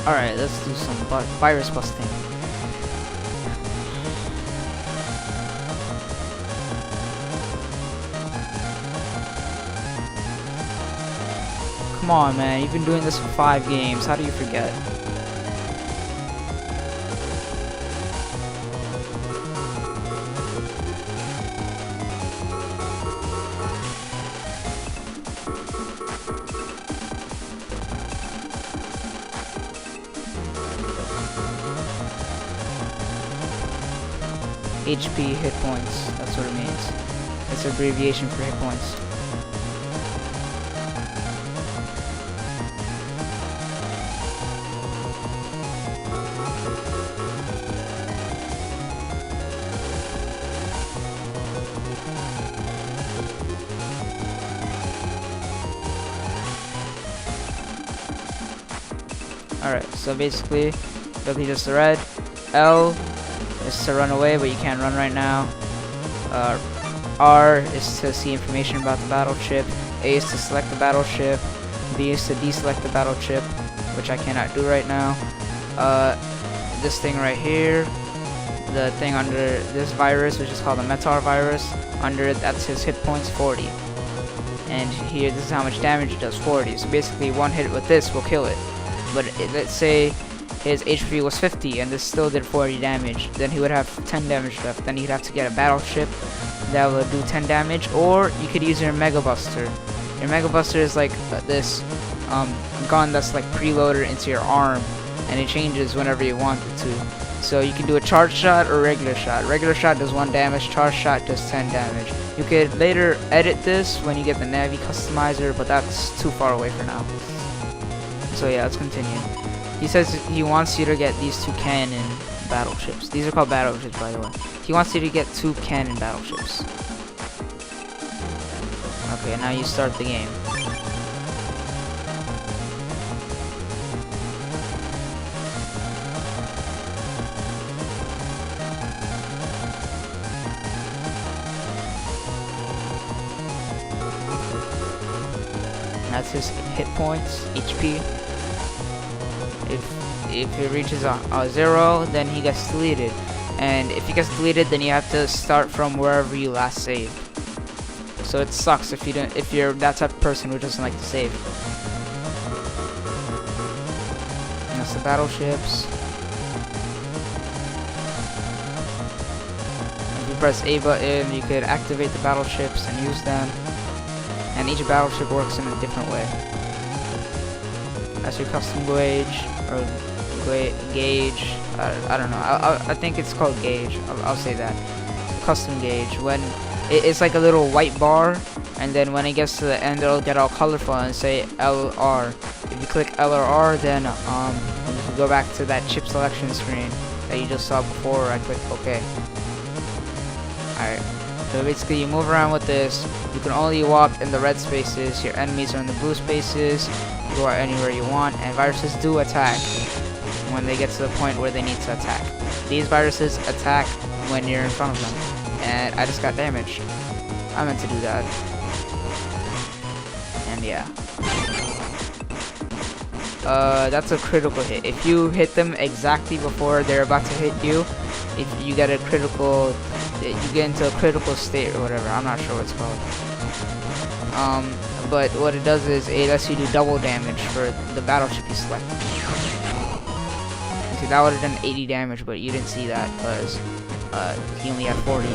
Alright, let's do some virus busting. Come on, man. You've been doing this for 5 games. How do you forget? HP, hit points. That's what it means. It's an abbreviation for hit points. Alright, so basically, ability just the red. L is to run away, but you can't run right now. R is to see information about the battleship. A is to select the battleship. B is to deselect the battleship, which I cannot do right now. This thing right here, the thing under this virus, which is called the Metar virus, under it, that's his hit points, 40. And here, this is how much damage it does, 40. So basically, one hit with this will kill it. But let's say his HP was 50 and this still did 40 damage, then he would have 10 damage left. Then he'd have to get a battleship that will do 10 damage, or you could use your Mega Buster. Your Mega Buster is like this gun that's like preloaded into your arm, and it changes whenever you want it to. So you can do a charge shot or regular shot. Regular shot does 1 damage, charge shot does 10 damage. You could later edit this when you get the Navi customizer, but that's too far away for now. So yeah, let's continue. He says he wants you to get these 2 cannon battleships. These are called battleships, by the way. He wants you to get 2 cannon battleships. Okay, now you start the game. That's his hit points, HP. If it reaches a 0, then he gets deleted. And if he gets deleted, then you have to start from wherever you last saved. So it sucks if you're that type of person who doesn't like to save. And that's the battleships. If you press A button, you could activate the battleships and use them. And each battleship works in a different way. That's your custom gauge, or gauge. I don't know. I think it's called gauge. I'll say that. Custom gauge. When it's like a little white bar, and then when it gets to the end, it'll get all colorful and say LR. If you click L or R, then you can go back to that chip selection screen that you just saw before I clicked OK. Alright. So basically, you move around with this. You can only walk in the red spaces. Your enemies are in the blue spaces. You go anywhere you want, and viruses do attack when they get to the point where they need to attack. These viruses attack when you're in front of them, and I just got damaged. I meant to do that. And yeah. That's a critical hit. If you hit them exactly before they're about to hit you, if you get a critical, you get into a critical state or whatever. I'm not sure what it's called. But what it does is it lets you do double damage for the battleship you select. See, that would have done 80 damage, but you didn't see that because he only had 40.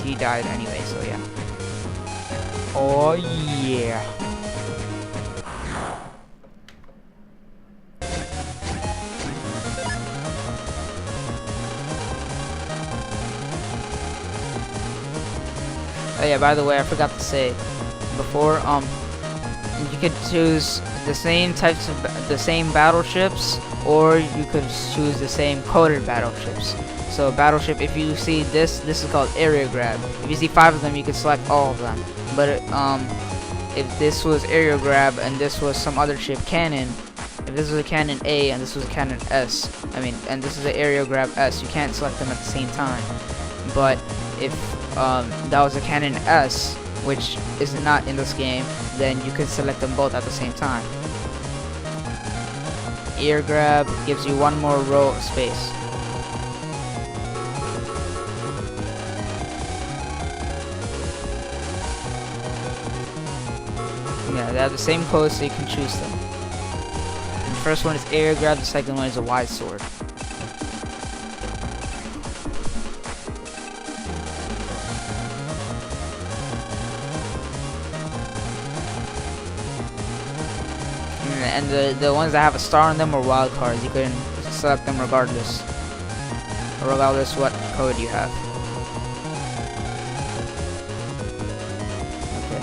He died anyway, so yeah. Oh yeah. Oh yeah, by the way, I forgot to say before, you could choose the same types of the same battleships, or you could choose the same coded battleships. So battleship, if you see this is called area grab. If you see 5 of them, you can select all of them. But if this was area grab and this was some other ship, cannon, if this was a cannon A and this was a cannon S, and this is an area grab S, you can't select them at the same time. But if that was a cannon S, which is not in this game, then you could select them both at the same time. air grab gives you one more row of space. Yeah, they have the same codes, so you can choose them. The first one is air grab, the second one is a wide sword. And the ones that have a star on them are wild cards. You can select them regardless what code you have. Okay,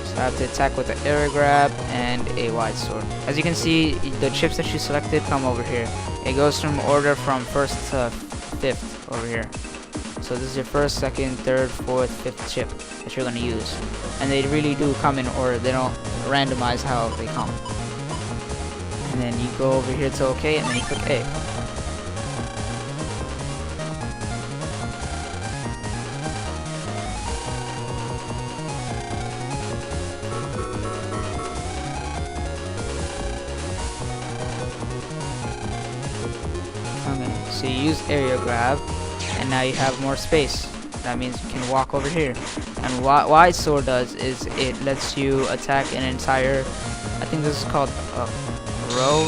so I have to attack with an air grab and a wide sword. As you can see, the chips that you selected come over here. It goes from order from first to fifth over here. So this is your first, second, third, fourth, fifth chip that you're going to use. And they really do come in order. They don't randomize how they come. And then you go over here to OK, and then you click A. Okay, so you use area grab, and now you have more space. That means you can walk over here. And what wide sword does is it lets you attack an entire, I think this is called row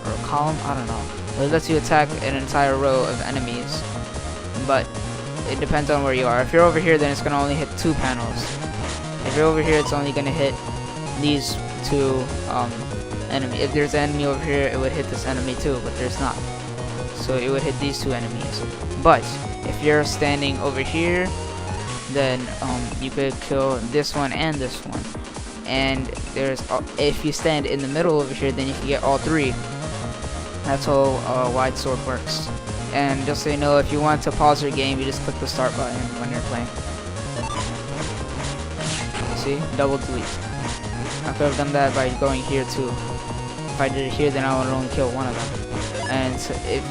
or a column, I don't know. It lets you attack an entire row of enemies, but it depends on where you are. If you're over here, then it's gonna only hit 2 panels. If you're over here, it's only gonna hit these 2 enemies. If there's an enemy over here, it would hit this enemy too, but there's not. So it would hit these 2 enemies. But if you're standing over here, then you could kill this one and this one. And there's if you stand in the middle over here, then you can get all 3. That's how wide sword works. And just so you know, if you want to pause your game, you just click the start button when you're playing. See, double delete. I could have done that by going here too. If I did it here, then I would only kill one of them. And so if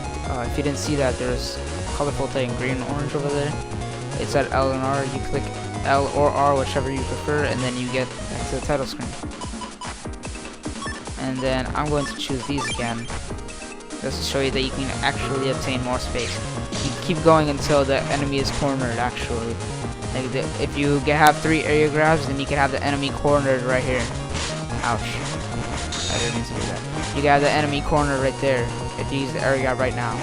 you didn't see that, there's a colorful thing, green and orange over there. It's at L and R. You click L or R, whichever you prefer, and then you get back to the title screen. And then I'm going to choose these again, just to show you that you can actually obtain more space. You keep going until the enemy is cornered, actually. Like if you have 3 area grabs, then you can have the enemy cornered right here. Ouch. I didn't mean to do that. You can have the enemy cornered right there if you use the area grab right now.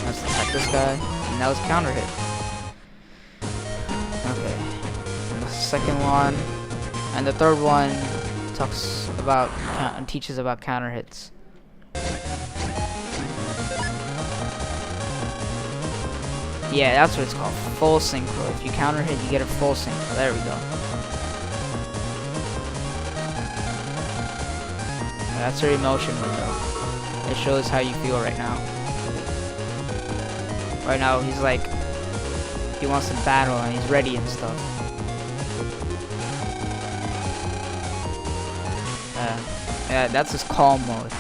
Let's attack this guy, and that was counter hit. Okay. And the second one, and the third one talks about and teaches about counter hits. Yeah, that's what it's called, full synchro. If you counter hit, you get a full synchro. There we go. That's your emotion window. It shows how you feel right now. Right now, he's like, he wants to battle and he's ready and stuff. Yeah, that's his calm mode,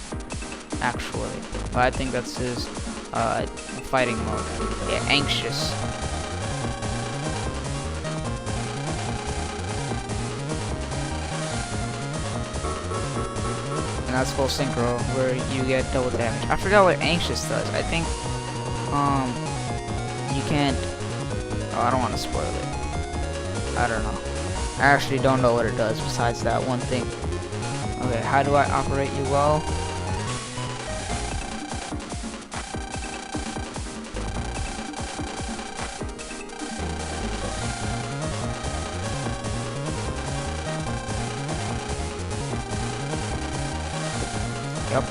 actually. But I think that's his fighting mode. Yeah, anxious. And that's full synchro, where you get double damage. I forgot what anxious does. I think you can't. Oh, I don't want to spoil it. I don't know. I actually don't know what it does besides that one thing. Okay, how do I operate you well? Yep.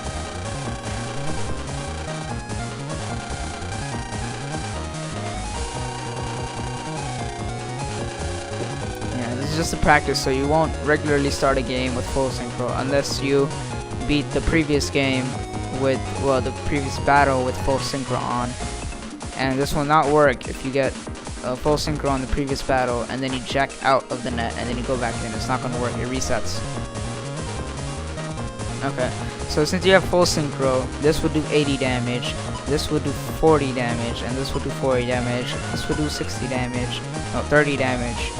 Yeah, this is just a practice, so you won't regularly start a game with full synchro unless you beat the previous game with, well, the previous battle with full synchro on. And this will not work if you get full synchro on the previous battle and then you jack out of the net and then you go back in. It's not going to work. It resets. Okay. So since you have full synchro, this would do 80 damage, this would do 40 damage, and this would do 40 damage, this would do 60 damage, no, 30 damage,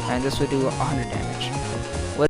and this would do 100 damage.